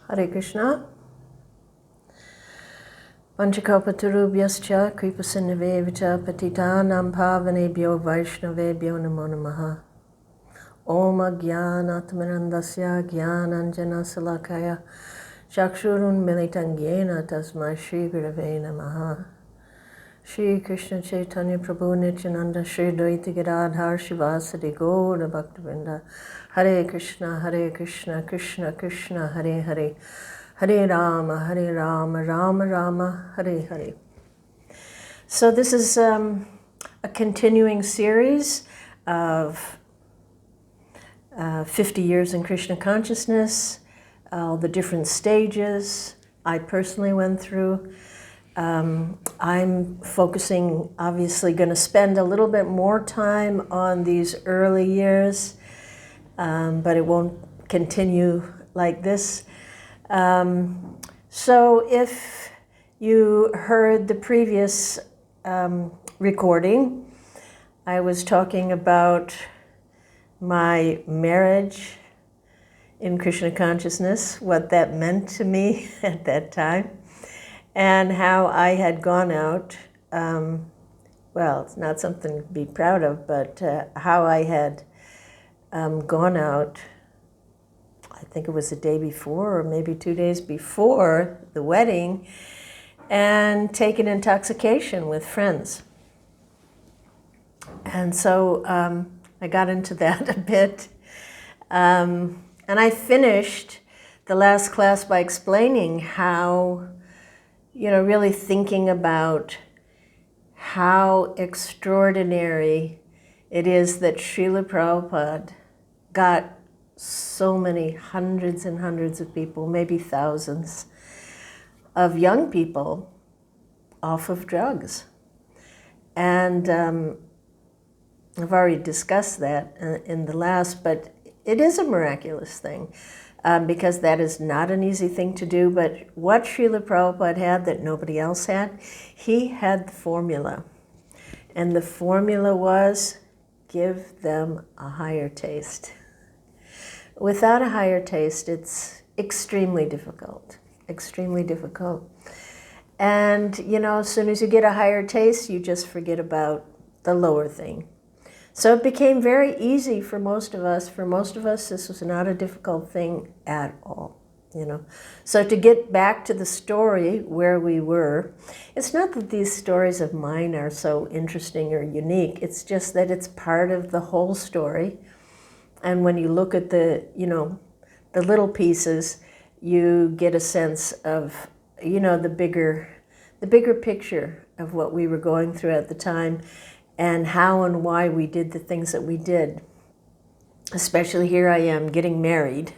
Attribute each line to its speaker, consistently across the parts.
Speaker 1: Hare Krishna. Panchakalpatarubhyascha kripasindhavevcha patitanam pavanebhyo vaishnavebhyo namo namaha. Om ajnanatmanandasya jnananjana salakaya chakshurun militam yena tasmai Shri Gurave namaha. Shri Krishna Chaitanya Prabhu Nityananda Shri Dvaita Gadadhar Shivasadi Gaura Bhaktivinoda Hare Krishna Krishna Krishna Hare Hare Hare Rama Rama Rama Hare Hare. So this is a continuing series of 50 years in Krishna consciousness, all the different stages I personally went through. I'm focusing, obviously going to spend a little bit more time on these early years, but it won't continue like this. So if you heard the previous recording, I was talking about my marriage in Krishna consciousness, what that meant to me at that time, and how I had gone out, well, it's not something to be proud of, but how I had gone out, I think it was the day before or maybe 2 days before the wedding, and taken intoxication with friends. And so I got into that a bit. And I finished the last class by explaining how, really thinking about how extraordinary it is that Srila Prabhupada got so many hundreds and hundreds of people, maybe thousands, of young people off of drugs. And I've already discussed that in the last, but it is a miraculous thing. Because that is not an easy thing to do, but what Srila Prabhupada had that nobody else had, he had the formula. And the formula was, give them a higher taste. Without a higher taste, it's extremely difficult, extremely difficult. And, as soon as you get a higher taste, you just forget about the lower thing. So it became very easy for most of us. For most of us, this was not a difficult thing at all, So to get back to the story where we were, it's not that these stories of mine are so interesting or unique. It's just that it's part of the whole story. And when you look at the little pieces, you get a sense of, the bigger picture of what we were going through at the time, and how and why we did the things that we did. Especially here I am getting married.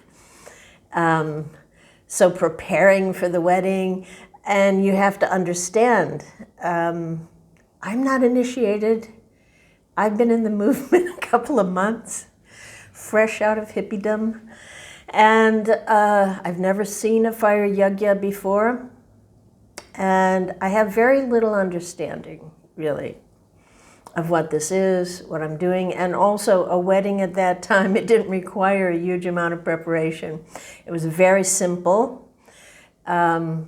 Speaker 1: So preparing for the wedding, and you have to understand, I'm not initiated. I've been in the movement a couple of months, fresh out of hippiedom, and I've never seen a fire yajna before, and I have very little understanding, really, of what this is, what I'm doing, and also a wedding at that time, it didn't require a huge amount of preparation. It was very simple. I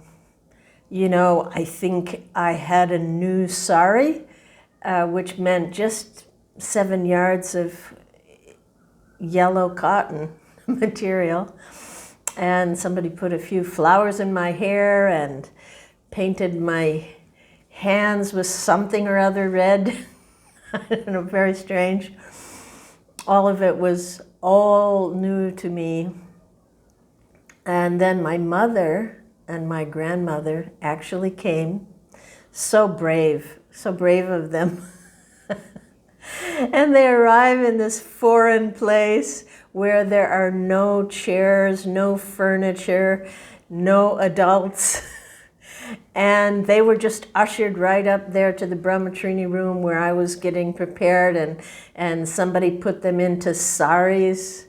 Speaker 1: think I had a new sari, which meant just 7 yards of yellow cotton material, and somebody put a few flowers in my hair and painted my hands with something or other red. I don't know, very strange. All of it was all new to me. And then my mother and my grandmother actually came. So brave of them. And they arrive in this foreign place where there are no chairs, no furniture, no adults. And they were just ushered right up there to the Brahmatrini room where I was getting prepared, and somebody put them into saris.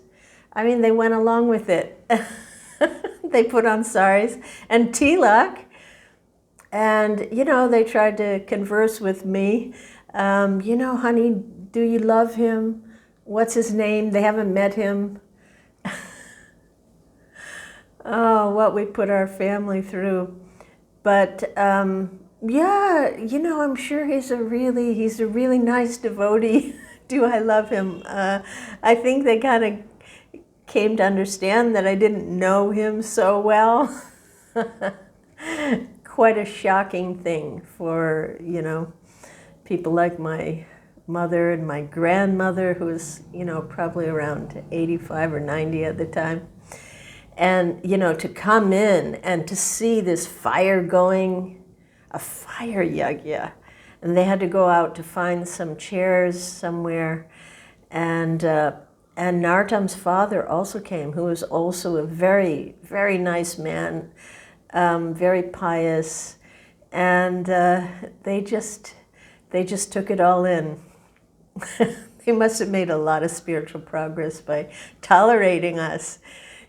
Speaker 1: I mean, they went along with it. They put on saris and tilak, and, they tried to converse with me. Honey, do you love him? What's his name? They haven't met him. Oh, what we put our family through. But yeah, I'm sure he's a really nice devotee. Do I love him? I think they kind of came to understand that I didn't know him so well. Quite a shocking thing for, people like my mother and my grandmother, who was, probably around 85 or 90 at the time. And, to come in and to see this fire going, a fire yagya. And they had to go out to find some chairs somewhere. And Nartam's father also came, who was also a very, very nice man, very pious. And they just took it all in. They must have made a lot of spiritual progress by tolerating us.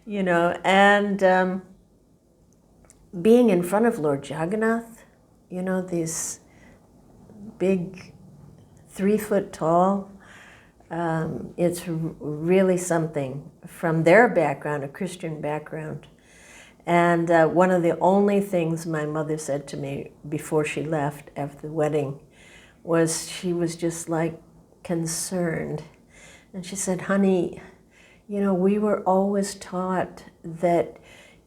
Speaker 1: And being in front of Lord Jagannath, these big 3 foot tall, it's really something from their background, a Christian background. And one of the only things my mother said to me before she left after the wedding was she was just like concerned. And she said, honey, we were always taught that,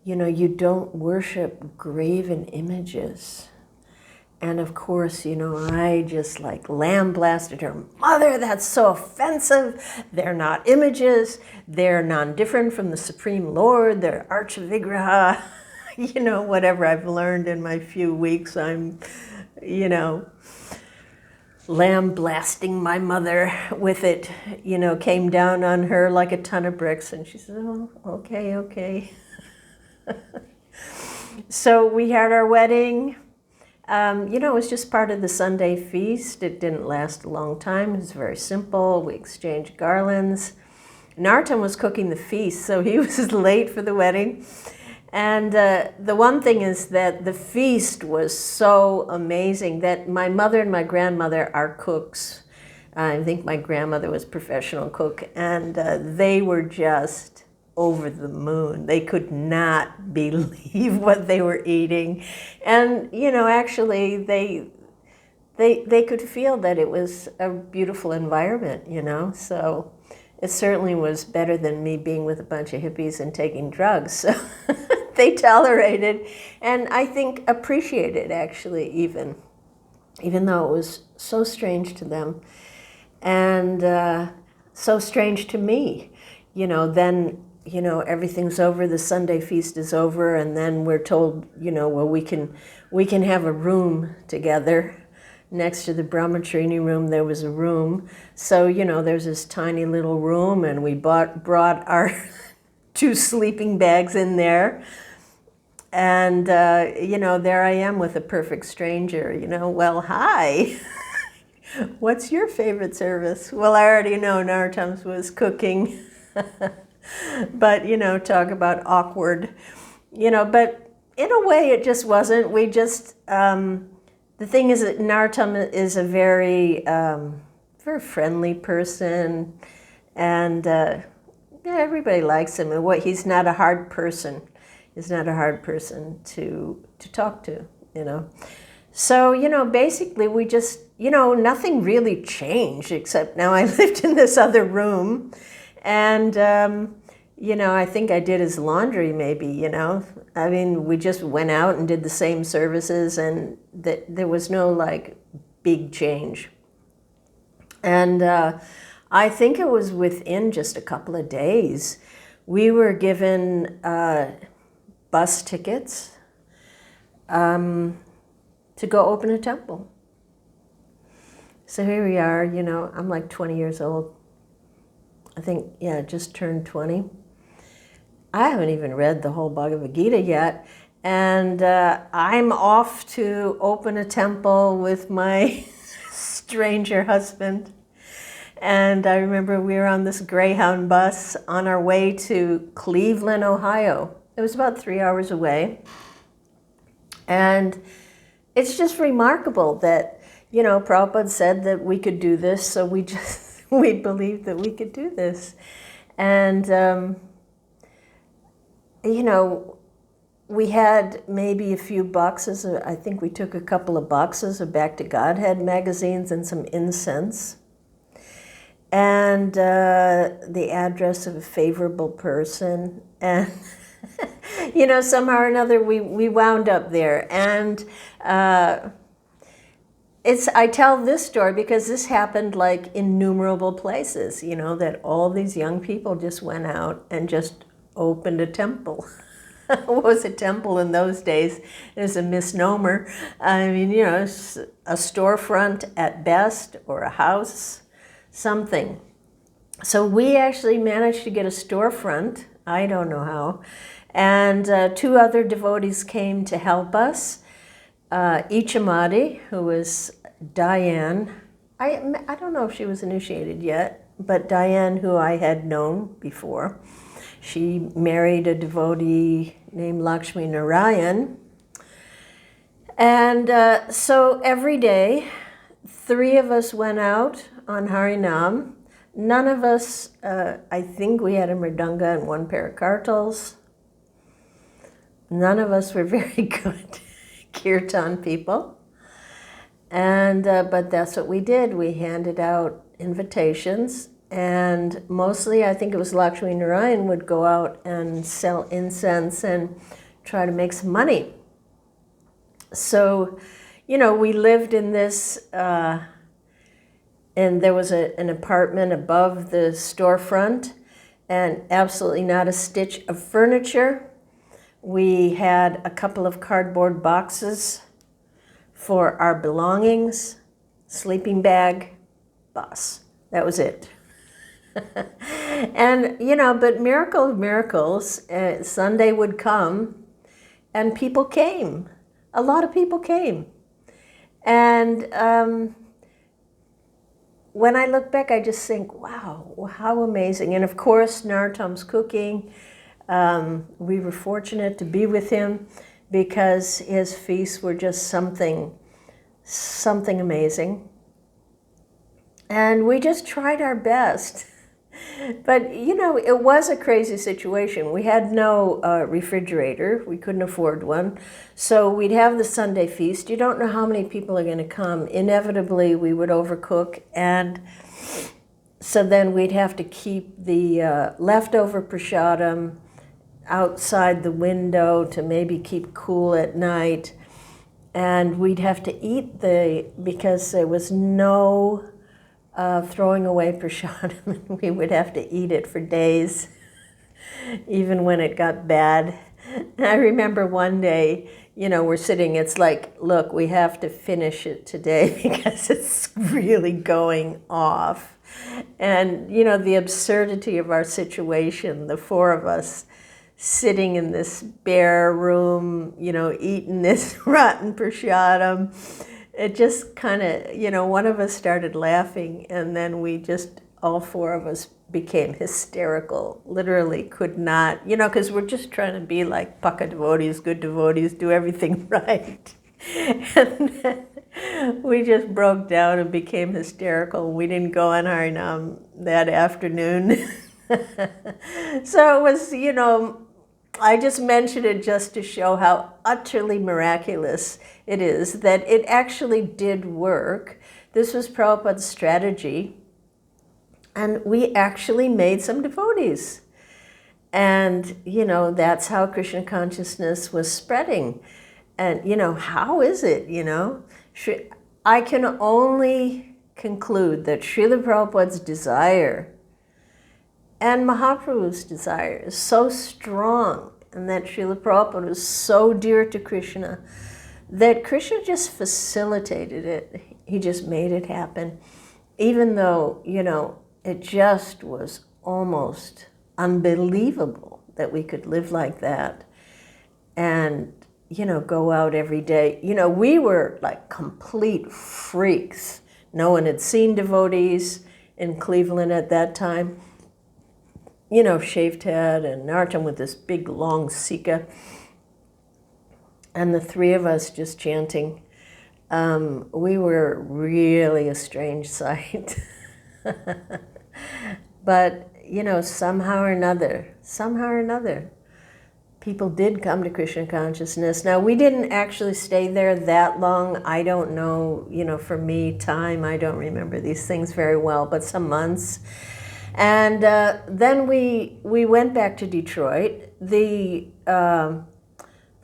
Speaker 1: you don't worship graven images. And of course, I just like lambasted her. Mother, that's so offensive. They're not images. They're non-different from the Supreme Lord. They're Archavigraha. Whatever I've learned in my few weeks, I'm, lambasting my mother with it, came down on her like a ton of bricks. And she said, oh, okay. So we had our wedding. It was just part of the Sunday feast. It didn't last a long time. It was very simple. We exchanged garlands. Nartam was cooking the feast, so he was late for the wedding. And the one thing is that the feast was so amazing that my mother and my grandmother are cooks. I think my grandmother was a professional cook, and they were just over the moon. They could not believe what they were eating. And, actually they could feel that it was a beautiful environment, so it certainly was better than me being with a bunch of hippies and taking drugs. So they tolerated and I think appreciated, actually, even though it was so strange to them and so strange to me. Then everything's over, the Sunday feast is over, and then we're told, well, we can have a room together. Next to the Brahmacharini room, there was a room. So, there's this tiny little room, and we brought our 2 sleeping bags in there. And, there I am with a perfect stranger, well, hi. What's your favorite service? Well, I already know Nartam's was cooking. But, talk about awkward, but in a way it just wasn't. We just, the thing is that Nartam is a very, very friendly person, and everybody likes him. And he's not a hard person. He's not a hard person to talk to, So, basically we just, nothing really changed, except now I lived in this other room. And, I think I did his laundry maybe, I mean, we just went out and did the same services, and there was no, like, big change. And I think it was within just a couple of days, we were given bus tickets to go open a temple. So here we are, I'm like 20 years old. I think, just turned 20. I haven't even read the whole Bhagavad Gita yet, and I'm off to open a temple with my stranger husband. And I remember we were on this Greyhound bus on our way to Cleveland, Ohio. It was about 3 hours away. And it's just remarkable that, Prabhupada said that we could do this, so we believed that we could do this. And, we had maybe a few boxes. I think we took a couple of boxes of Back to Godhead magazines and some incense. And the address of a favorable person. And, you know, somehow or another we wound up there. And I tell this story because this happened like innumerable places, you know, that all these young people just went out and just opened a temple. What was a temple in those days? It was a misnomer. I mean, you know, a storefront at best, or a house, something. So we actually managed to get a storefront. I don't know how. And 2 other devotees came to help us. Ichamadi, who was Diane. I don't know if she was initiated yet, but Diane, who I had known before. She married a devotee named Lakshmi Narayan. And so every day, 3 of us went out on Harinam. None of us, I think we had a mridanga and 1 pair of kartals. None of us were very good kirtan people. And but that's what we did. We handed out invitations. And mostly, I think it was Lakshmi Narayan would go out and sell incense and try to make some money. So, you know, we lived in this, and there was an apartment above the storefront, and absolutely not a stitch of furniture. We had a couple of cardboard boxes for our belongings, sleeping bag, bus. That was it. And, you know, but miracle of miracles, Sunday would come and people came. A lot of people came. And when I look back, I just think, wow, how amazing. And of course, Narottam's cooking. We were fortunate to be with him because his feasts were just something amazing. And we just tried our best. But, you know, it was a crazy situation. We had no refrigerator. We couldn't afford one. So we'd have the Sunday feast. You don't know how many people are going to come. Inevitably, we would overcook. And so then we'd have to keep the leftover prasadam outside the window to maybe keep cool at night. And we'd have to eat because there was no throwing away prasadam. We would have to eat it for days, even when it got bad. And I remember one day, you know, we're sitting, it's like, look, we have to finish it today because it's really going off. And, you know, the absurdity of our situation, the 4 of us sitting in this bare room, you know, eating this rotten prasadam. It just kind of, you know, one of us started laughing, and then we just, all 4 of us became hysterical, literally could not, you know, because we're just trying to be like Paka devotees, good devotees, do everything right. And then we just broke down and became hysterical. We didn't go on Harinam that afternoon. So it was, you know, I just mentioned it just to show how utterly miraculous it is that it actually did work. This was Prabhupada's strategy, and we actually made some devotees. And, you know, that's how Krishna consciousness was spreading. And, you know, how is it, you know? I can only conclude that Srila Prabhupada's desire and Mahaprabhu's desire is so strong, and that Srila Prabhupada was so dear to Krishna, that Krishna just facilitated it. He just made it happen. Even though, you know, it just was almost unbelievable that we could live like that and, you know, go out every day. You know, we were like complete freaks. No one had seen devotees in Cleveland at that time. You know, shaved head, and Narottam with this big long sika. And the 3 of us just chanting. We were really a strange sight. But, you know, somehow or another, people did come to Krishna consciousness. Now, we didn't actually stay there that long. I don't know, for me, time, I don't remember these things very well, but some months. And then we went back to Detroit. The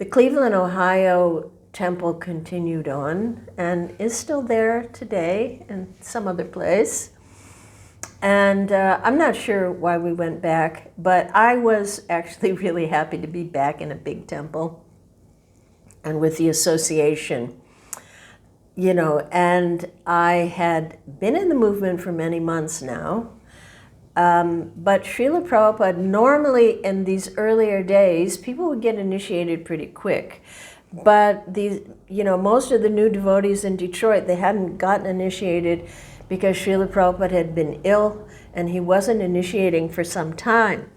Speaker 1: Cleveland, Ohio temple continued on and is still there today in some other place. And I'm not sure why we went back, but I was actually really happy to be back in a big temple and with the association, and I had been in the movement for many months now. But Srila Prabhupada, normally in these earlier days, people would get initiated pretty quick. But these, most of the new devotees in Detroit, they hadn't gotten initiated because Srila Prabhupada had been ill and he wasn't initiating for some time.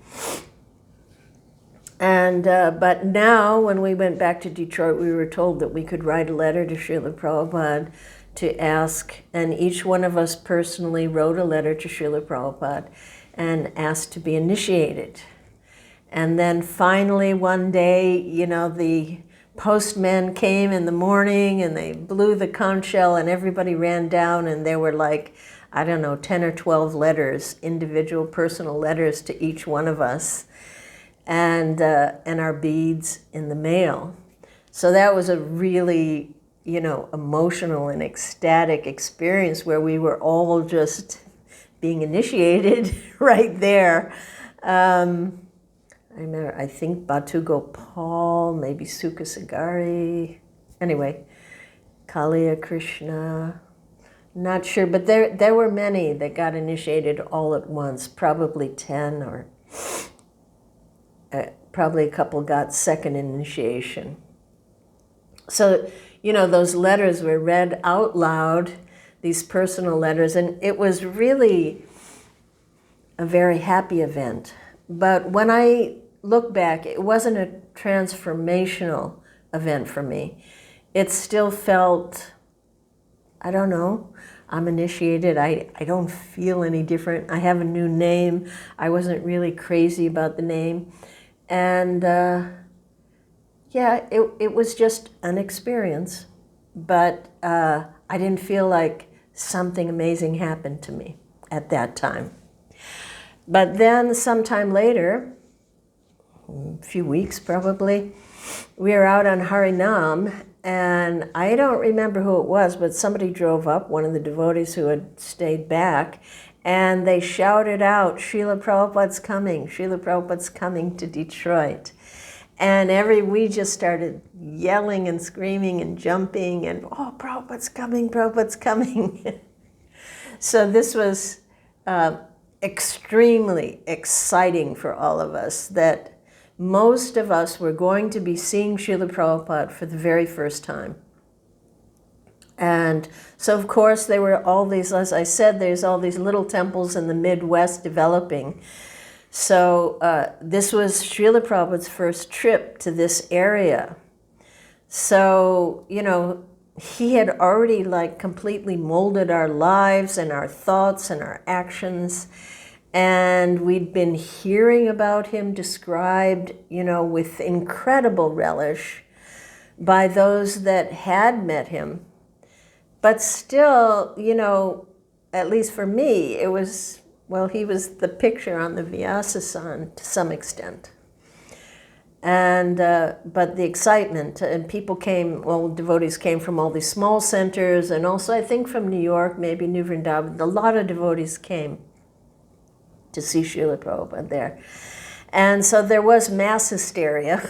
Speaker 1: And but now, when we went back to Detroit, we were told that we could write a letter to Srila Prabhupada to ask, and each one of us personally wrote a letter to Srila Prabhupada and asked to be initiated. And then finally one day, the postman came in the morning and they blew the conch shell and everybody ran down, and there were like, I don't know, 10 or 12 letters, individual personal letters to each one of us, and our beads in the mail. So that was a really, emotional and ecstatic experience where we were all just being initiated right there. I remember, I think Batu Gopal, maybe Sukha Sagari, anyway, Kalia Krishna, not sure, but there were many that got initiated all at once, probably 10, or probably a couple got second initiation. So, those letters were read out loud, these personal letters, and it was really a very happy event. But when I look back, it wasn't a transformational event for me. It still felt, I don't know, I'm initiated. I don't feel any different. I have a new name. I wasn't really crazy about the name. And yeah, it was just an experience. But I didn't feel like something amazing happened to me at that time. But then sometime later, a few weeks probably, we were out on Harinam, and I don't remember who it was, but somebody drove up, one of the devotees who had stayed back, and they shouted out, "Srila Prabhupada's coming, Srila Prabhupada's coming to Detroit." And we just started yelling and screaming and jumping and, "Oh, Prabhupada's coming, Prabhupada's coming." So this was extremely exciting for all of us, that most of us were going to be seeing Srila Prabhupada for the very first time. And so, of course, there were all these, as I said, there's all these little temples in the Midwest developing. So this was Srila Prabhupada's first trip to this area. So, he had already completely molded our lives and our thoughts and our actions. And we'd been hearing about him described, with incredible relish by those that had met him. But still, at least for me, it was, he was the picture on the Vyasa-san to some extent. And, but the excitement, and people came, devotees came from all these small centers, and also I think from New York, maybe New Vrindavan, a lot of devotees came to see Srila Prabhupada there. And so there was mass hysteria,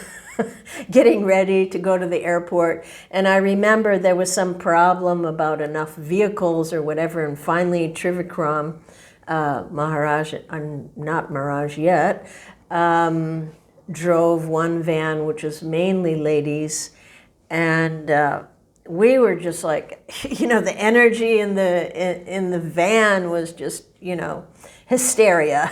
Speaker 1: getting ready to go to the airport. And I remember there was some problem about enough vehicles or whatever, and finally Trivikram, Maharaj, not Maharaj yet, drove one van, which was mainly ladies, and we were just like, the energy in the van was just, hysteria.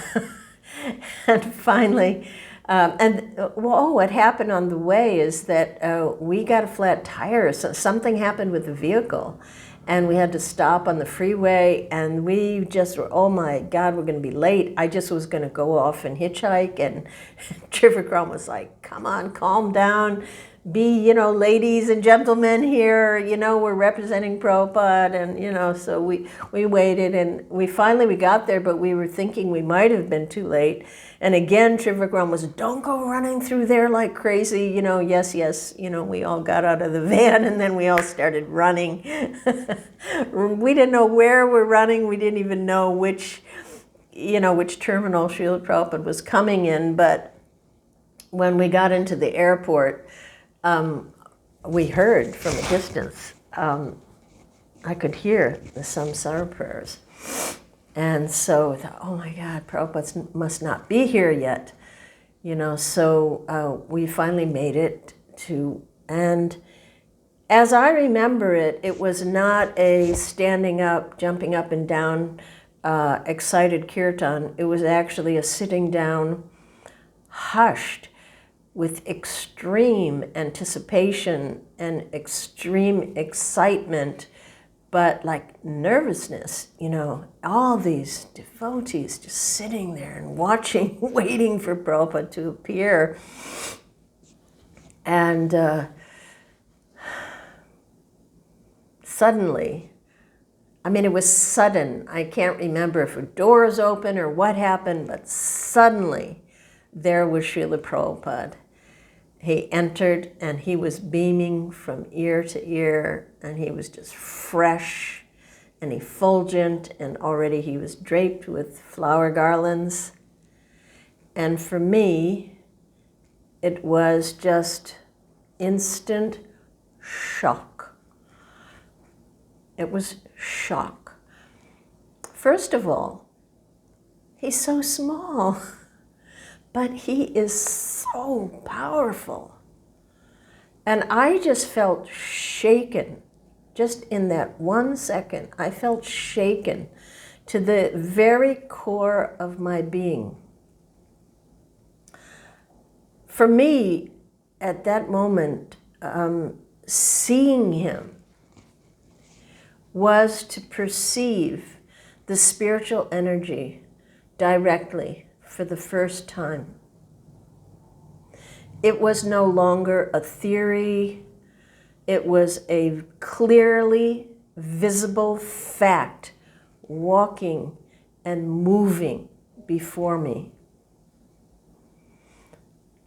Speaker 1: And finally, what happened on the way is that we got a flat tire. So something happened with the vehicle, and we had to stop on the freeway, and we just were, oh my God, we're going to be late. I just was going to go off and hitchhike, and Trivikram was like, come on, calm down. Be, ladies and gentlemen here, we're representing Prabhupada. And, so we waited, and we got there, but we were thinking we might have been too late. And again, Trivikram was, don't go running through there like crazy, yes, yes. We all got out of the van, and then we all started running. We didn't know where we're running. We didn't even know which terminal Srila Prabhupada was coming in. But when we got into the airport, we heard from a distance, I could hear the samsara prayers. And so I thought, oh my God, Prabhupada must not be here yet. So we finally made it to, and as I remember it, it was not a standing up, jumping up and down, excited kirtan. It was actually a sitting down, hushed, with extreme anticipation and extreme excitement, but like nervousness, all these devotees just sitting there and watching, waiting for Prabhupada to appear. And suddenly, it was sudden. I can't remember if a door was open or what happened, but suddenly there was Srila Prabhupada. He entered, and he was beaming from ear to ear, and he was just fresh and effulgent, and already he was draped with flower garlands. And for me, it was just instant shock. It was shock. First of all, he's so small. But he is so powerful. And I just felt shaken. Just in that 1 second, I felt shaken to the very core of my being. For me, at that moment, seeing him was to perceive the spiritual energy directly for the first time. It was no longer a theory. It was a clearly visible fact walking and moving before me.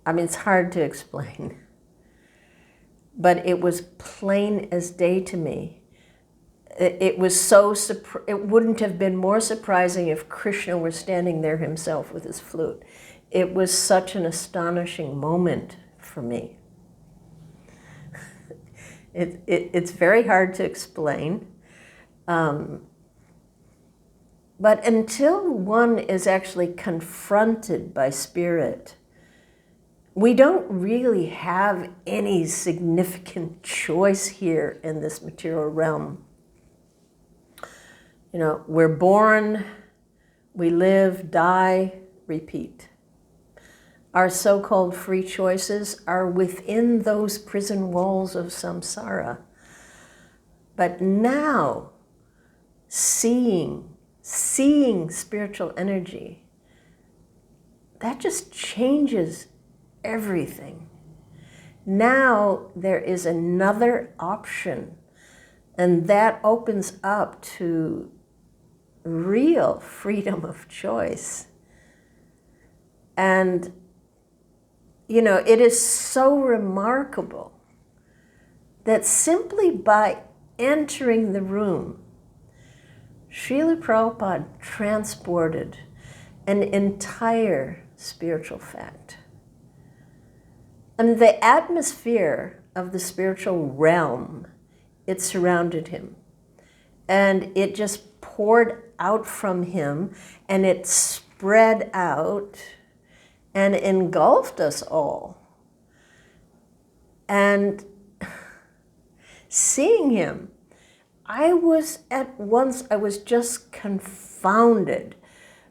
Speaker 1: It's hard to explain, but it was plain as day to me. It was it wouldn't have been more surprising if Krishna were standing there himself with his flute. It was such an astonishing moment for me. It's very hard to explain. But until one is actually confronted by spirit, we don't really have any significant choice here in this material realm. We're born, we live, die, repeat. Our so-called free choices are within those prison walls of samsara. But now, seeing spiritual energy, that just changes everything. Now there is another option, and that opens up to real freedom of choice. And, it is so remarkable that simply by entering the room, Srila Prabhupada transported an entire spiritual fact. The atmosphere of the spiritual realm, it surrounded him. And it just poured out from him, and it spread out and engulfed us all. And seeing him, I was just confounded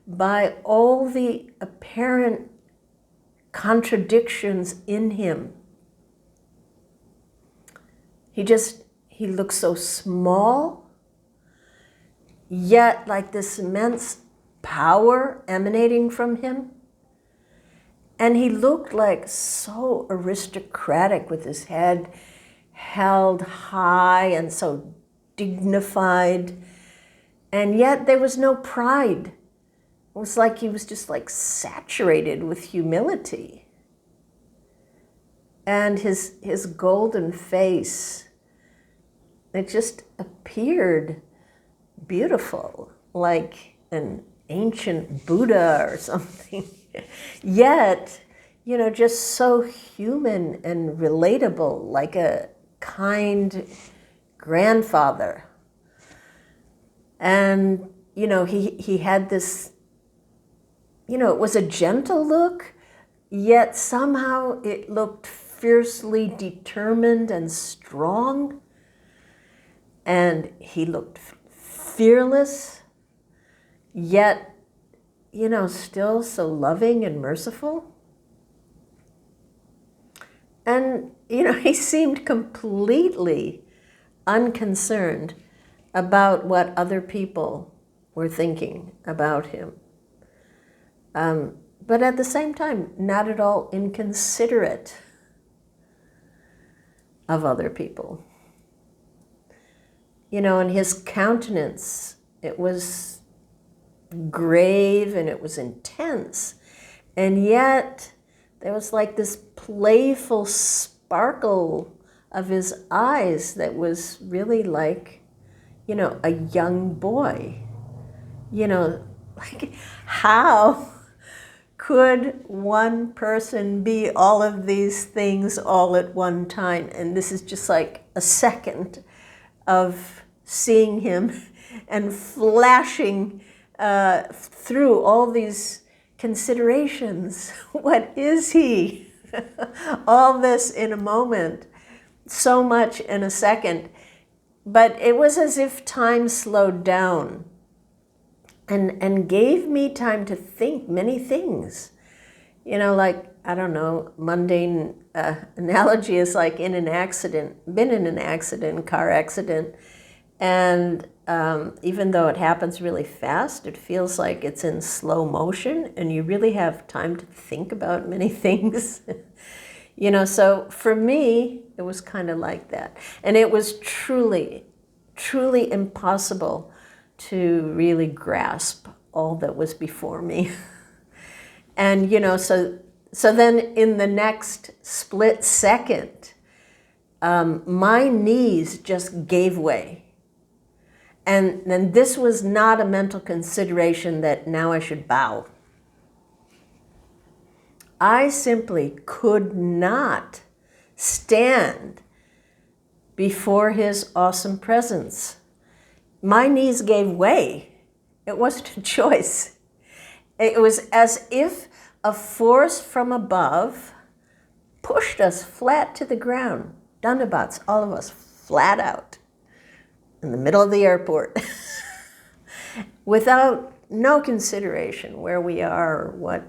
Speaker 1: by all the apparent contradictions in him. He looked so small, yet like this immense power emanating from him. And he looked like so aristocratic with his head held high and so dignified. And yet there was no pride. It was like he was just like saturated with humility. And his golden face, it just appeared beautiful, like an ancient Buddha or something. Yet, just so human and relatable, like a kind grandfather. And, he had this, it was a gentle look, yet somehow it looked fiercely determined and strong. And he looked fearless, yet, still so loving and merciful. And, he seemed completely unconcerned about what other people were thinking about him. But at the same time, not at all inconsiderate of other people. And his countenance, it was grave and it was intense. And yet there was like this playful sparkle of his eyes that was really like, a young boy. Like how could one person be all of these things all at one time? And this is just like a second of seeing him and flashing through all these considerations. What is he? All this in a moment, so much in a second. But it was as if time slowed down and gave me time to think many things. Like, I don't know, mundane analogy is like been in an accident, car accident, and even though it happens really fast, it feels like it's in slow motion and you really have time to think about many things. So for me, it was kind of like that. And it was truly, truly impossible to really grasp all that was before me. And, so then in the next split second, my knees just gave way. And then this was not a mental consideration that now I should bow. I simply could not stand before his awesome presence. My knees gave way. It wasn't a choice. It was as if a force from above pushed us flat to the ground, Dandabats, all of us flat out in the middle of the airport without no consideration where we are or what,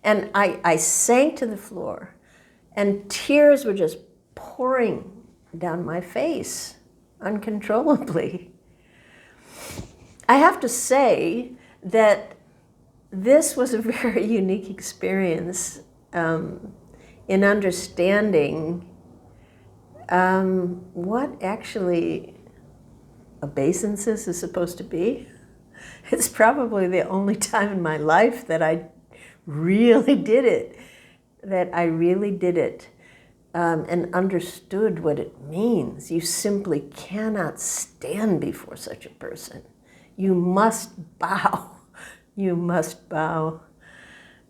Speaker 1: And I sank to the floor and tears were just pouring down my face uncontrollably. I have to say that this was a very unique experience in understanding what actually obeisances is supposed to be. It's probably the only time in my life that I really did it, and understood what it means. You simply cannot stand before such a person. You must bow. You must bow.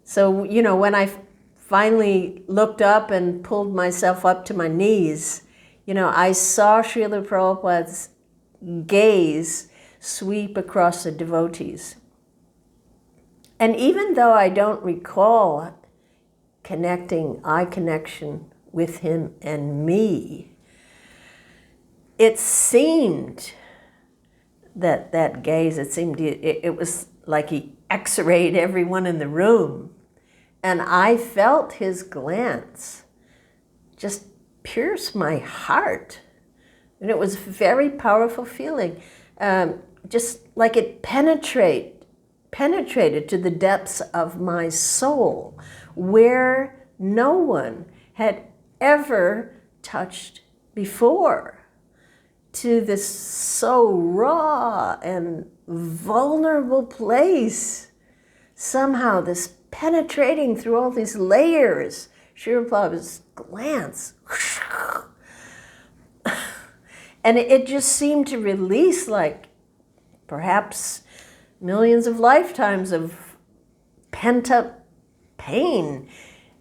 Speaker 1: So, when I finally looked up and pulled myself up to my knees, I saw Srila Prabhupada's gaze sweep across the devotees. And even though I don't recall eye connection with him and me, it seemed that gaze, it was like he x-rayed everyone in the room. And I felt his glance just pierce my heart. And it was a very powerful feeling, just like it penetrated penetrated to the depths of my soul, where no one had ever touched before, to this so raw and vulnerable place. Somehow this penetrating through all these layers, Srila Prabhupada's glance, and it just seemed to release like perhaps millions of lifetimes of pent-up pain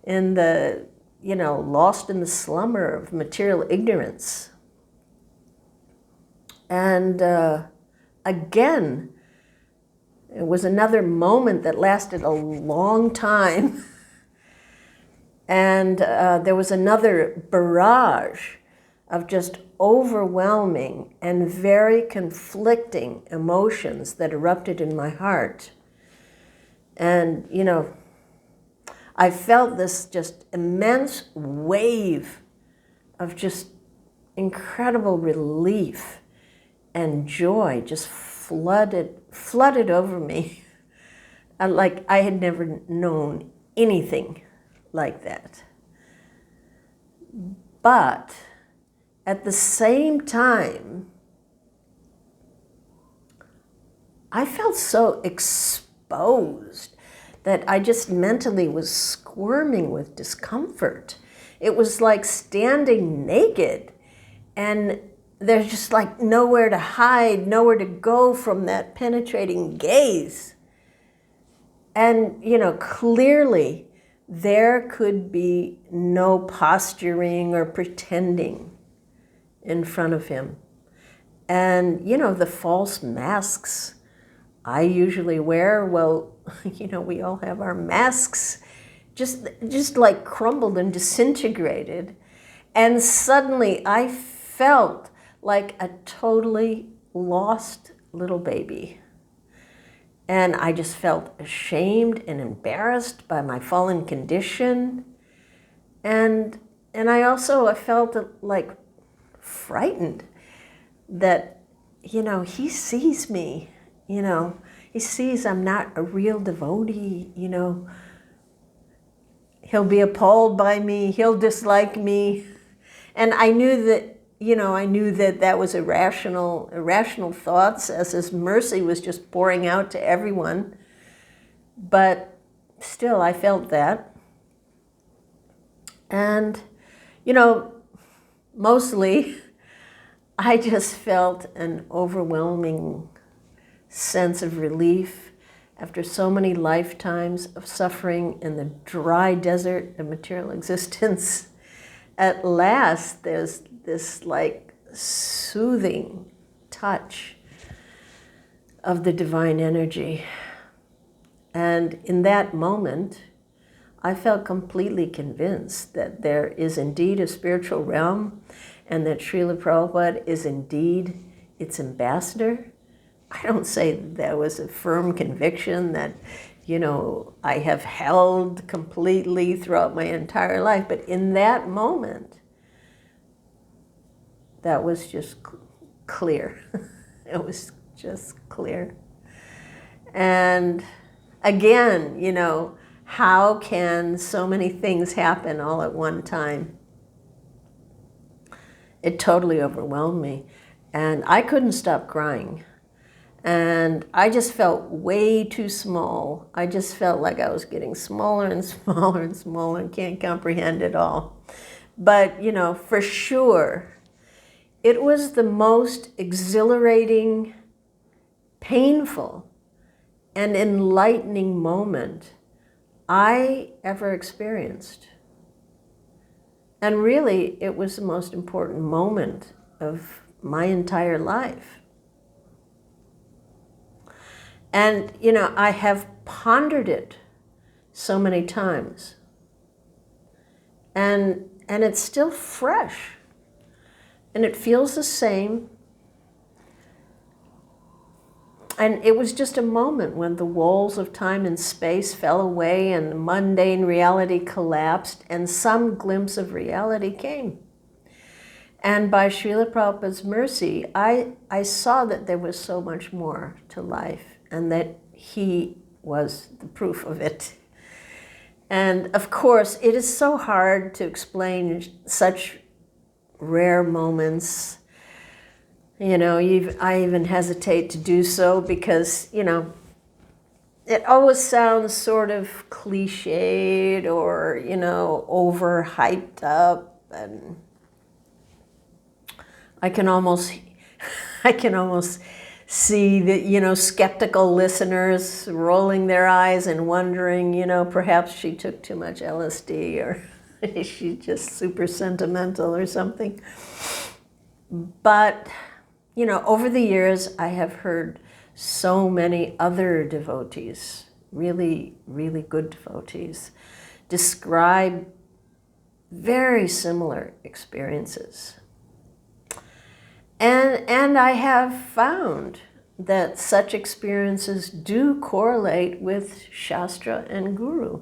Speaker 1: in the, lost in the slumber of material ignorance. And again, it was another moment that lasted a long time. And there was another barrage of just overwhelming and very conflicting emotions that erupted in my heart. And, I felt this just immense wave of just incredible relief and joy just flooded over me. Like I had never known anything like that. But at the same time, I felt so exposed that I just mentally was squirming with discomfort. It was like standing naked, and there's just like nowhere to hide, nowhere to go from that penetrating gaze. And, clearly there could be no posturing or pretending in front of him. And, the false masks I usually wear, well, we all have our masks, just like crumbled and disintegrated. And suddenly I felt like a totally lost little baby. And I just felt ashamed and embarrassed by my fallen condition. And I felt like frightened that, he sees me, he sees I'm not a real devotee, he'll be appalled by me, he'll dislike me. And I knew that that was irrational thoughts, as his mercy was just pouring out to everyone. But still, I felt that. And, mostly, I just felt an overwhelming sense of relief after so many lifetimes of suffering in the dry desert of material existence. At last, there's this like soothing touch of the divine energy. And in that moment, I felt completely convinced that there is indeed a spiritual realm and that Srila Prabhupada is indeed its ambassador. I don't say that was a firm conviction that, I have held completely throughout my entire life, but in that moment, that was just clear. It was just clear. And again, how can so many things happen all at one time? It totally overwhelmed me. And I couldn't stop crying. And I just felt way too small. I just felt like I was getting smaller and smaller and smaller and can't comprehend it all. But, for sure, it was the most exhilarating, painful, and enlightening moment I ever experienced. And really, it was the most important moment of my entire life. And, I have pondered it so many times. And it's still fresh. And it feels the same. And it was just a moment when the walls of time and space fell away and the mundane reality collapsed and some glimpse of reality came. And by Srila Prabhupada's mercy, I saw that there was so much more to life and that he was the proof of it. And of course, it is so hard to explain such rare moments. You know, I even hesitate to do so because, you know, it always sounds sort of cliched or, you know, overhyped up, and I can almost see the, you know, skeptical listeners rolling their eyes and wondering, you know, perhaps she took too much LSD, or is she just super sentimental or something. But, you know, over the years, I have heard so many other devotees, really, really good devotees, describe very similar experiences. And I have found that such experiences do correlate with Shastra and Guru.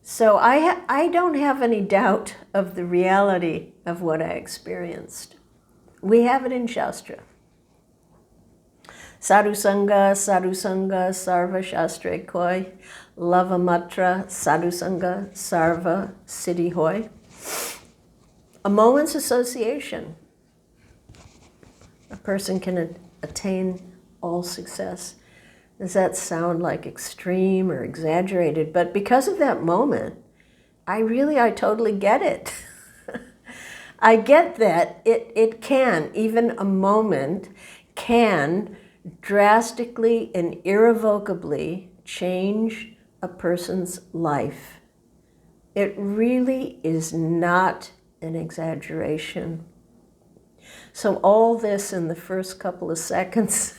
Speaker 1: So I don't have any doubt of the reality of what I experienced. We have it in Shastra. Sadhu Sangha, Sarva Shastre Koi, Lava Matra, Sadhu Sangha, Sarva Siddhi Hoy. A moment's association. A person can attain all success. Does that sound like extreme or exaggerated? But because of that moment, I totally get it. I get that it can, even a moment can drastically and irrevocably change a person's life. It really is not an exaggeration. So all this in the first couple of seconds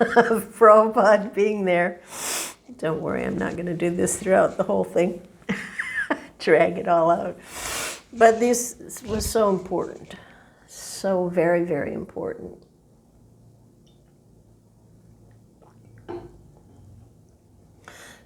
Speaker 1: of Prabhupada being there, don't worry, I'm not going to do this throughout the whole thing, drag it all out. But this was so important, so very, very important.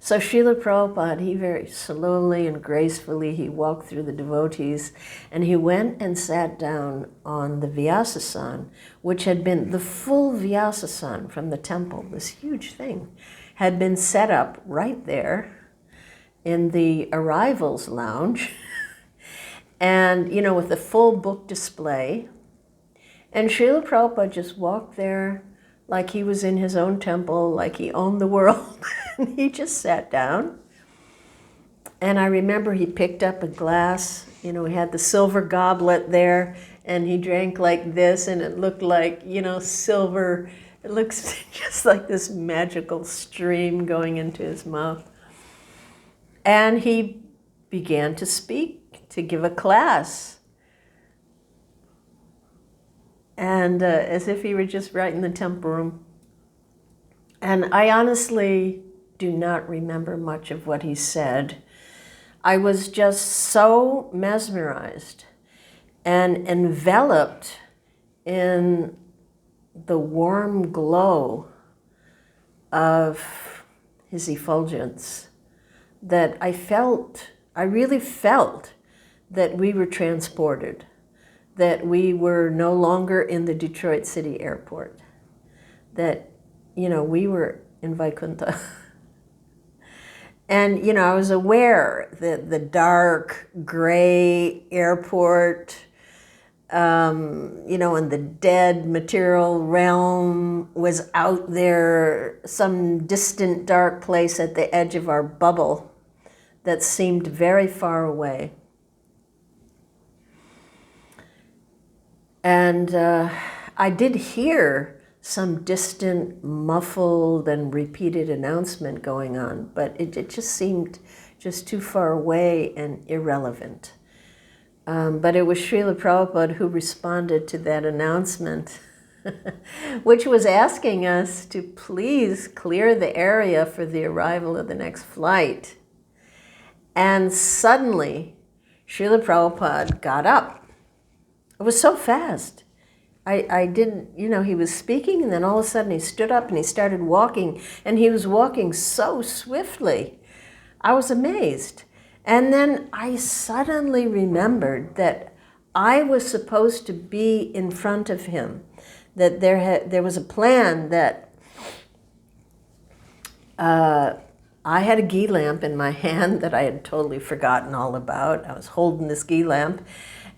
Speaker 1: So Srila Prabhupada, he very slowly and gracefully, he walked through the devotees, and he went and sat down on the Vyasasana, which had been the full Vyasasana from the temple, this huge thing, had been set up right there in the arrivals lounge, and, you know, with a full book display. And Srila Prabhupada just walked there like he was in his own temple, like he owned the world. And he just sat down. And I remember he picked up a glass, you know, he had the silver goblet there, and he drank like this, and it looked like, you know, silver. It looks just like this magical stream going into his mouth. And he began to speak, to give a class. And as if he were just right in the temple room. And I honestly do not remember much of what he said. I was just so mesmerized and enveloped in the warm glow of his effulgence that I really felt that we were transported, that we were no longer in the Detroit City Airport, that, you know, we were in Vaikuntha. And, you know, I was aware that the dark, gray airport, you know, and the dead material realm was out there, some distant dark place at the edge of our bubble that seemed very far away. And I did hear some distant, muffled, and repeated announcement going on, but it just seemed just too far away and irrelevant. But it was Srila Prabhupada who responded to that announcement, which was asking us to please clear the area for the arrival of the next flight. And suddenly, Srila Prabhupada got up. It was so fast. I didn't, you know, he was speaking, and then all of a sudden he stood up and he started walking, and he was walking so swiftly. I was amazed. And then I suddenly remembered that I was supposed to be in front of him, that there was a plan that I had a ghee lamp in my hand that I had totally forgotten all about. I was holding this ghee lamp,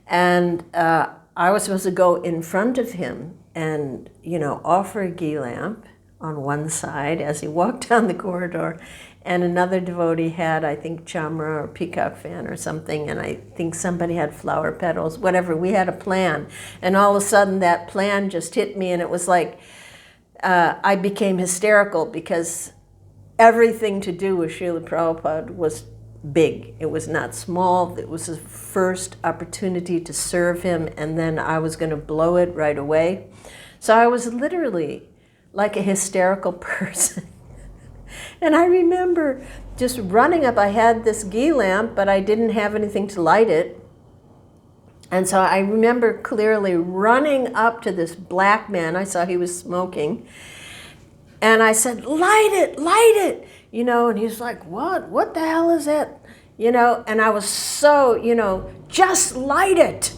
Speaker 1: and I was supposed to go in front of him and, offer a ghee lamp on one side as he walked down the corridor, and another devotee had, I think, chamra or peacock fan or something, and I think somebody had flower petals, whatever. We had a plan, and all of a sudden that plan just hit me, and it was like I became hysterical because everything to do with Srila Prabhupada was big. It was not small. It was the first opportunity to serve him, and then I was going to blow it right away. So I was literally like a hysterical person. And I remember just running up. I had this ghee lamp, but I didn't have anything to light it. And so I remember clearly running up to this black man. I saw he was smoking. And I said, light it, and he's like, what the hell is that? And I was so, just light it,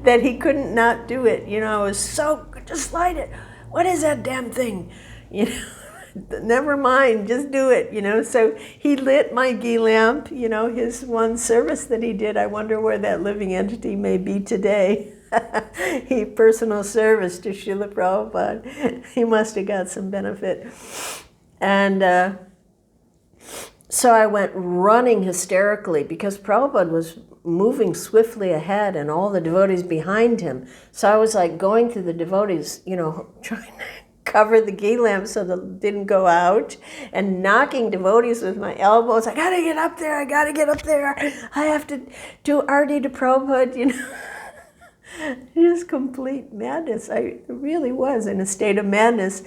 Speaker 1: that he couldn't not do it. I was so, just light it. What is that damn thing? Never mind, just do it, So he lit my ghee lamp, his one service that he did. I wonder where that living entity may be today. He personal service to Srila Prabhupada. He must have got some benefit. And so I went running hysterically because Prabhupada was moving swiftly ahead and all the devotees behind him. So I was like going through the devotees, trying to cover the ghee lamp so that it didn't go out, and knocking devotees with my elbows. I gotta get up there, I have to do arti to Prabhupada, Just complete madness. I really was in a state of madness.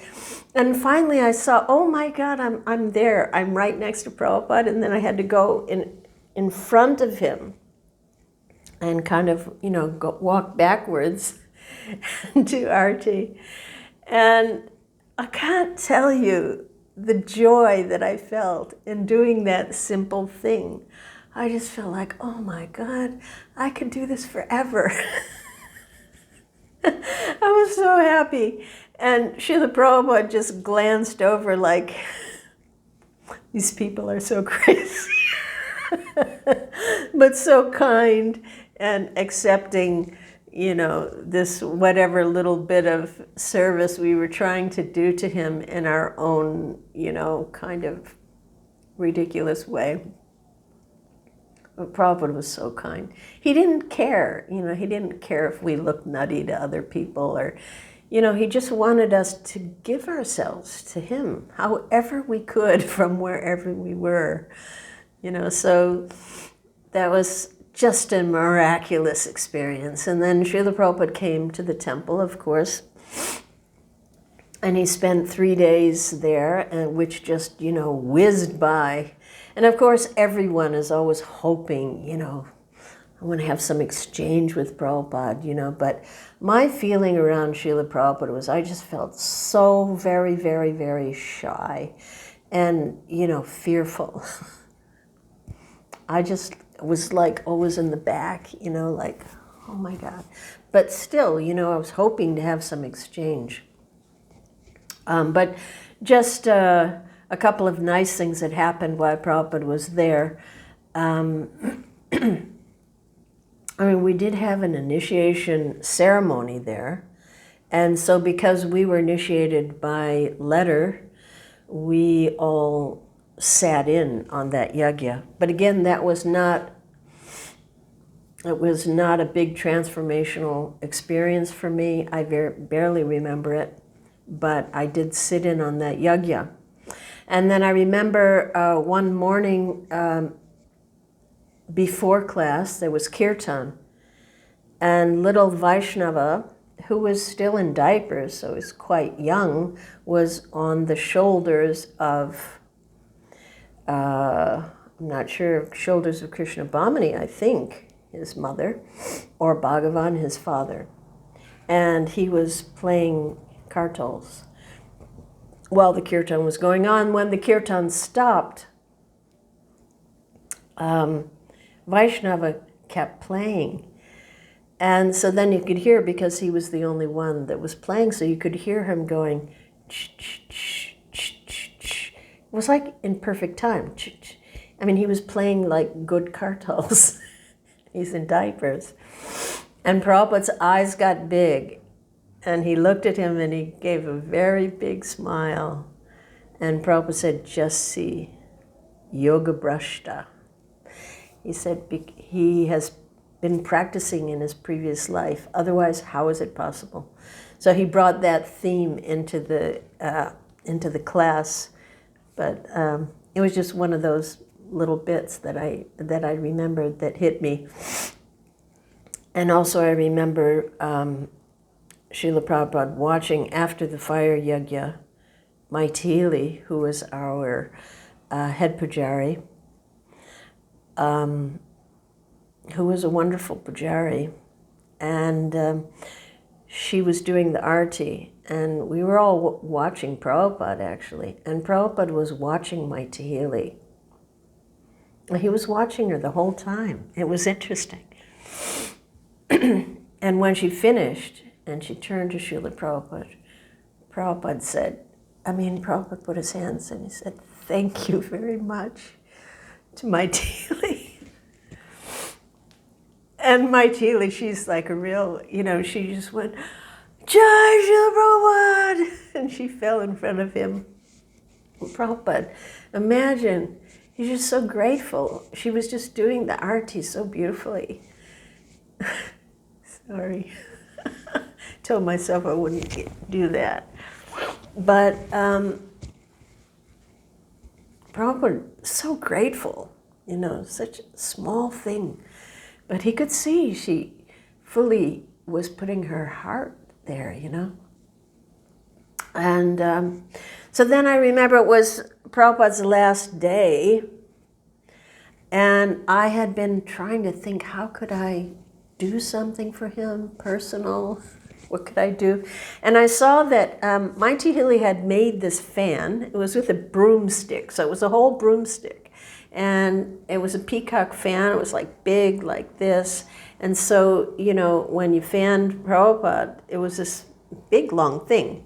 Speaker 1: And finally I saw, oh my God, I'm there. I'm right next to Prabhupada. And then I had to go in front of him and kind of, walk backwards and do arti. And I can't tell you the joy that I felt in doing that simple thing. I just felt like, oh my God, I could do this forever. I was so happy. And Srila Prabhupada just glanced over like, these people are so crazy. But so kind and accepting, this whatever little bit of service we were trying to do to him in our own, kind of ridiculous way. But Prabhupada was so kind. He didn't care, he didn't care if we looked nutty to other people or, he just wanted us to give ourselves to him, however we could from wherever we were, so that was just a miraculous experience. And then Srila Prabhupada came to the temple, of course, and he spent 3 days there, which just, whizzed by. And of course, everyone is always hoping, I want to have some exchange with Prabhupada, but my feeling around Srila Prabhupada was I just felt so very, very, very shy and, fearful. I just was like always in the back, like, oh my God. But still, I was hoping to have some exchange. But just a couple of nice things that happened while Prabhupada was there. We did have an initiation ceremony there. And so because we were initiated by letter, we all sat in on that yajna. But again, it was not a big transformational experience for me. I barely remember it, but I did sit in on that yajna. And then I remember one morning before class, there was kirtan, and little Vaishnava, who was still in diapers, so was quite young, was on the shoulders of I'm not sure, shoulders of Krishna Bhamini, I think, his mother, or Bhagavan, his father. And he was playing kartals while the kirtan was going on. When the kirtan stopped, Vaishnava kept playing. And so then you could hear, because he was the only one that was playing, so you could hear him going, ch, ch, ch, ch, ch, ch, was like in perfect time. I mean, he was playing like good cartels. He's in diapers. And Prabhupada's eyes got big, and he looked at him and he gave a very big smile. And Prabhupada said, just see, yoga brashta. He said he has been practicing in his previous life. Otherwise, how is it possible? So he brought that theme into the class, but it was just one of those little bits that I remembered that hit me. And also I remember Srila Prabhupada watching after the fire yajna, Maithili, who was our head pujari, who was a wonderful pujari, and she was doing the arti, and we were all watching Prabhupada actually, and Prabhupada was watching Maithili. He was watching her the whole time. It was interesting. And when she finished and she turned to Srila Prabhupada, Prabhupada said, Prabhupada put his hands and he said, thank you very much to Maithili. And Maithili, she's like a real, she just went, Jai Srila Prabhupada! And she fell in front of him. Prabhupada, imagine, he's just so grateful. She was just doing the arti so beautifully. Sorry. Told myself I wouldn't do that. But Prabhupada, so grateful, such a small thing. But he could see she fully was putting her heart there, And so then I remember it was Prabhupada's last day, and I had been trying to think, how could I do something for him, personal? What could I do? And I saw that Maithili had made this fan. It was with a broomstick, so it was a whole broomstick. And it was a peacock fan. It was like big, like this. And so, when you fanned Prabhupada, it was this big, long thing.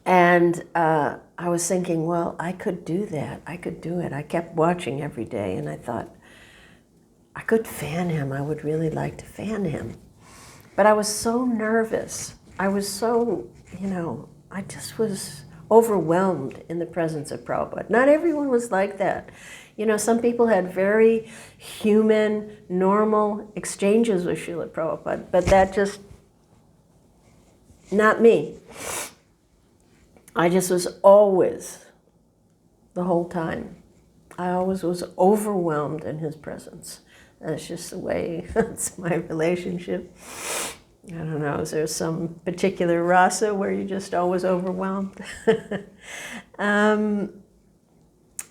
Speaker 1: And I was thinking, well, I could do that. I could do it. I kept watching every day, and I thought, I could fan him. I would really like to fan him. But I was so nervous. I was so, I just was overwhelmed in the presence of Prabhupada. Not everyone was like that. Some people had very human, normal exchanges with Srila Prabhupada, but that just, not me. I just was always, the whole time, I always was overwhelmed in his presence. That's just the way, that's my relationship. I don't know, is there some particular rasa where you're just always overwhelmed?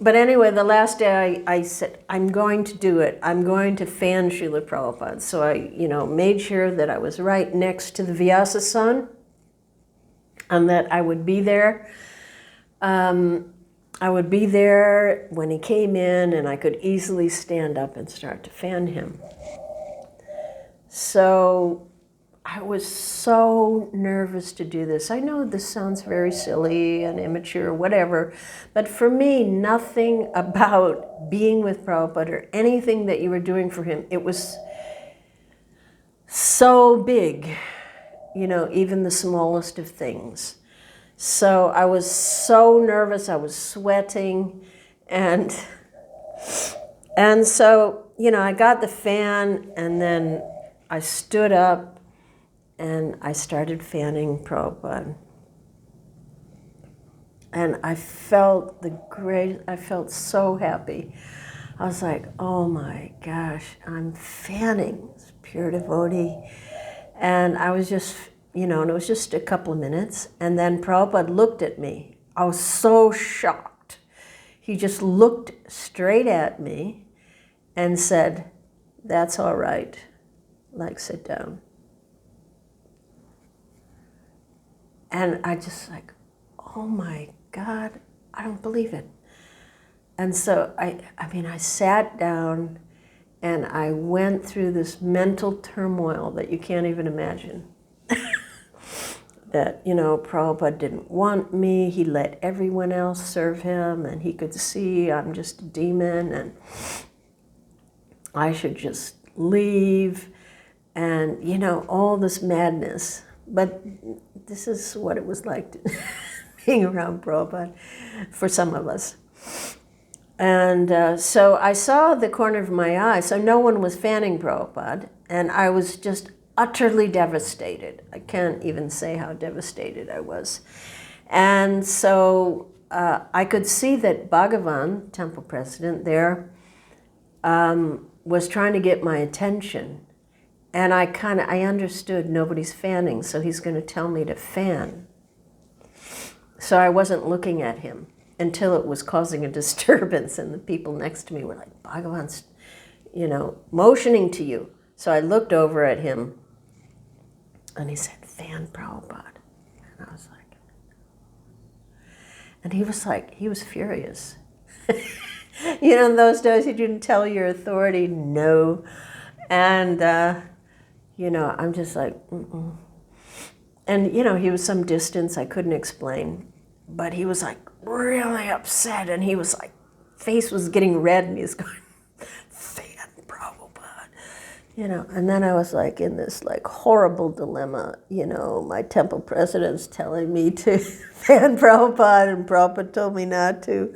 Speaker 1: But anyway, the last day I said, I'm going to do it. I'm going to fan Srila Prabhupada. So I, made sure that I was right next to the Vyasa-san and that I would be there. I would be there when he came in, and I could easily stand up and start to fan him. So I was so nervous to do this. I know this sounds very silly and immature, whatever, but for me, nothing about being with Prabhupada or anything that you were doing for him, it was so big, even the smallest of things. So I was so nervous, I was sweating, and so, I got the fan, and then I stood up and I started fanning Prabhupada. And I felt I felt so happy. I was like, oh my gosh, I'm fanning this pure devotee. And I was just, and it was just a couple of minutes. And then Prabhupada looked at me. I was so shocked. He just looked straight at me and said, that's all right, sit down. And I just oh my God, I don't believe it. And so I sat down and I went through this mental turmoil that you can't even imagine. that, Prabhupada didn't want me. He let everyone else serve him, and he could see I'm just a demon, and I should just leave, and, all this madness. But this is what it was like being around Prabhupada for some of us. And so I saw the corner of my eye, so no one was fanning Prabhupada, and I was just utterly devastated. I can't even say how devastated I was. And so I could see that Bhagavan, temple president there, was trying to get my attention. And I understood nobody's fanning, so he's going to tell me to fan. So I wasn't looking at him until it was causing a disturbance, and the people next to me were like, Bhagavan's, motioning to you. So I looked over at him, and he said, fan Prabhupada. And I was like, and he was furious. In those days, you didn't tell your authority no. And, I'm just like, mm-mm. And, he was some distance, I couldn't explain. But he was like really upset, and he was like, face was getting red, and he was going, fan Prabhupada. And then I was like in this like horrible dilemma. My temple president's telling me to fan Prabhupada, and Prabhupada told me not to.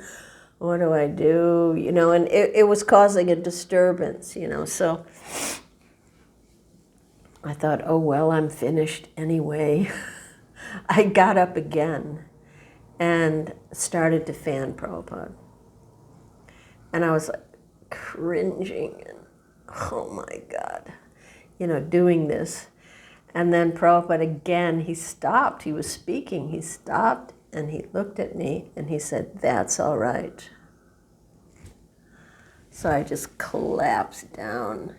Speaker 1: What do I do? And it was causing a disturbance, so I thought, oh, well, I'm finished anyway. I got up again and started to fan Prabhupada. And I was like cringing and, oh my God, doing this. And then Prabhupada again, he stopped. He was speaking. He stopped and he looked at me and he said, that's all right. So I just collapsed down,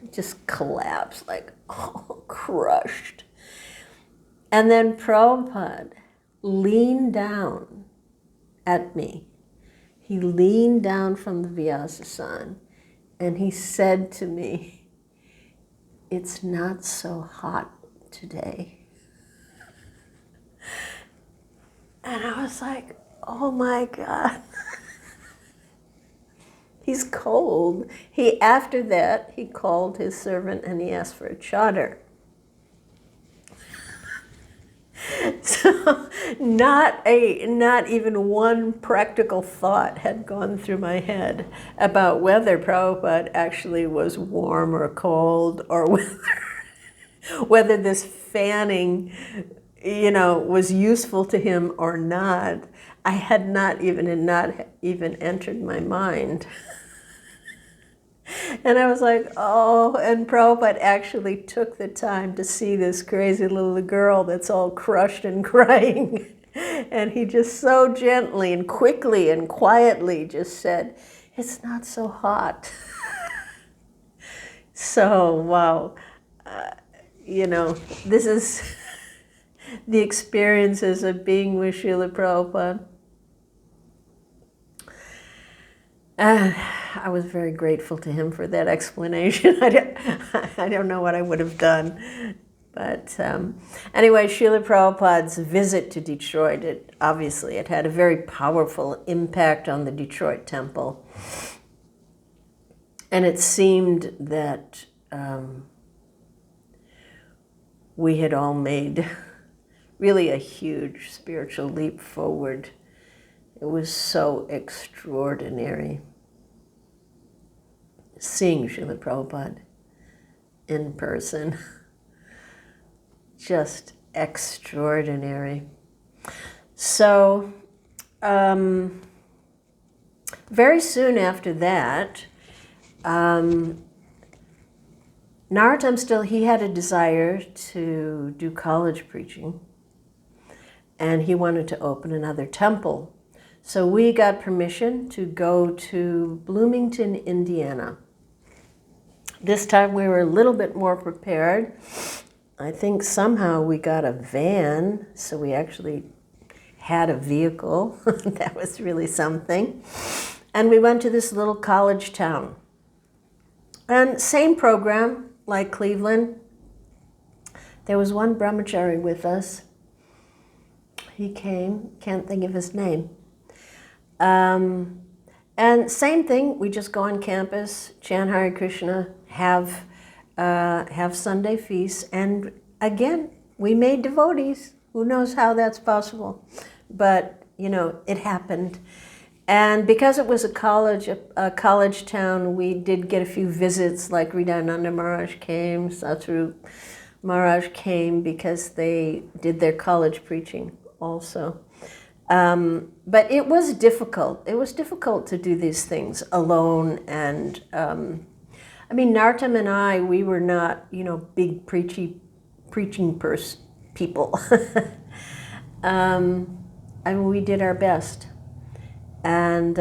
Speaker 1: like, crushed. And then Prabhupada leaned down at me. He leaned down from the Vyasasana and he said to me, it's not so hot today. And I was like, oh my God. He's cold. After that, he called his servant and he asked for a chadar. So not even one practical thought had gone through my head about whether Prabhupada actually was warm or cold, or whether this fanning, was useful to him or not. I had not even entered my mind. And I was like, oh, and Prabhupada actually took the time to see this crazy little girl that's all crushed and crying. And he just so gently and quickly and quietly just said, it's not so hot. So, wow, this is the experiences of being with Srila Prabhupada. I was very grateful to him for that explanation. I don't know what I would have done. But anyway, Srila Prabhupada's visit to Detroit, it had a very powerful impact on the Detroit temple. And it seemed that we had all made really a huge spiritual leap forward. It was so extraordinary seeing Srila Prabhupada in person. Just extraordinary. So, very soon after that, Narottam he had a desire to do college preaching, and he wanted to open another temple. So we got permission to go to Bloomington, Indiana. This time we were a little bit more prepared. I think somehow we got a van, so we actually had a vehicle. That was really something. And we went to this little college town. And same program like Cleveland. There was one brahmachari with us. he came, can't think of his name. And same thing, we just go on campus, chant Hare Krishna, have Sunday feasts, and again, we made devotees. Who knows how that's possible? But, you know, it happened. And because it was a college town, we did get a few visits, like Hridayananda Maharaj came, Satru Maharaj came, because they did their college preaching also. But it was difficult. It was difficult to do these things alone. And I mean, Nartam and I, we were not, you know, big preaching people. I mean, we did our best. And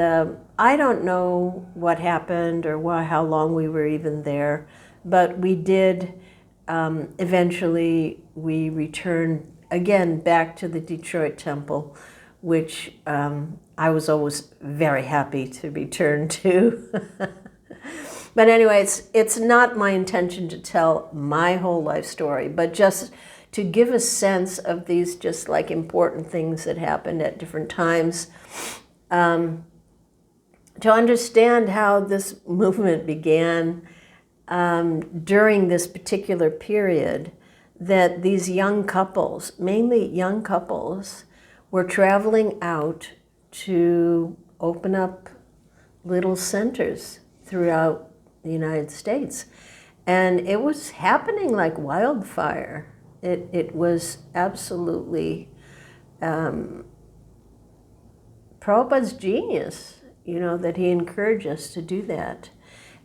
Speaker 1: I don't know what happened or how long we were even there, but we did, eventually we returned again back to the Detroit temple, which I was always very happy to return to. But anyway, it's not my intention to tell my whole life story, but just to give a sense of these just like important things that happened at different times, to understand how this movement began during this particular period, that these young couples, mainly young couples, were traveling out to open up little centers throughout the United States. And it was happening like wildfire. It was absolutely Prabhupada's genius, you know, that he encouraged us to do that.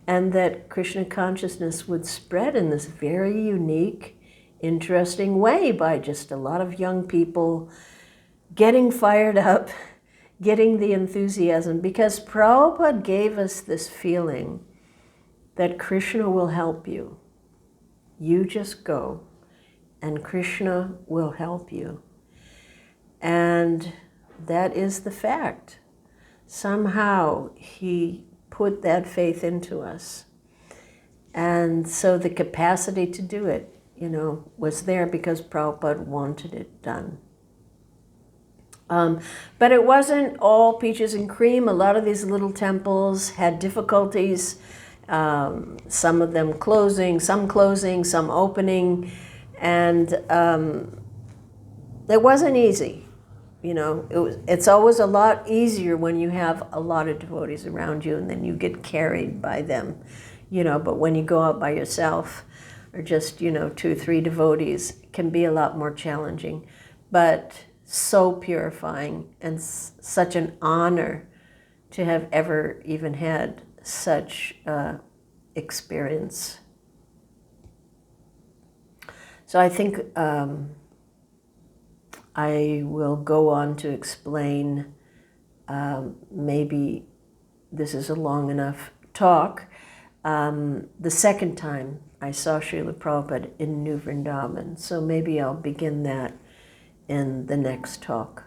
Speaker 1: And that Krishna consciousness would spread in this very unique, interesting way by just a lot of young people getting fired up, getting the enthusiasm, because Prabhupada gave us this feeling that Krishna will help you. You just go, and Krishna will help you. And that is the fact. Somehow he put that faith into us. And so the capacity to do it, you know, was there because Prabhupada wanted it done. But it wasn't all peaches and cream. A lot of these little temples had difficulties, some of them closing, some opening, and it wasn't easy. You know, it's always a lot easier when you have a lot of devotees around you and then you get carried by them, you know, but when you go out by yourself or just, you know, 2 or 3 devotees, it can be a lot more challenging. But so purifying and such an honor to have ever even had such experience. So I think I will go on to explain, maybe this is a long enough talk, the second time I saw Srila Prabhupada in New Vrindavan. So maybe I'll begin that in the next talk.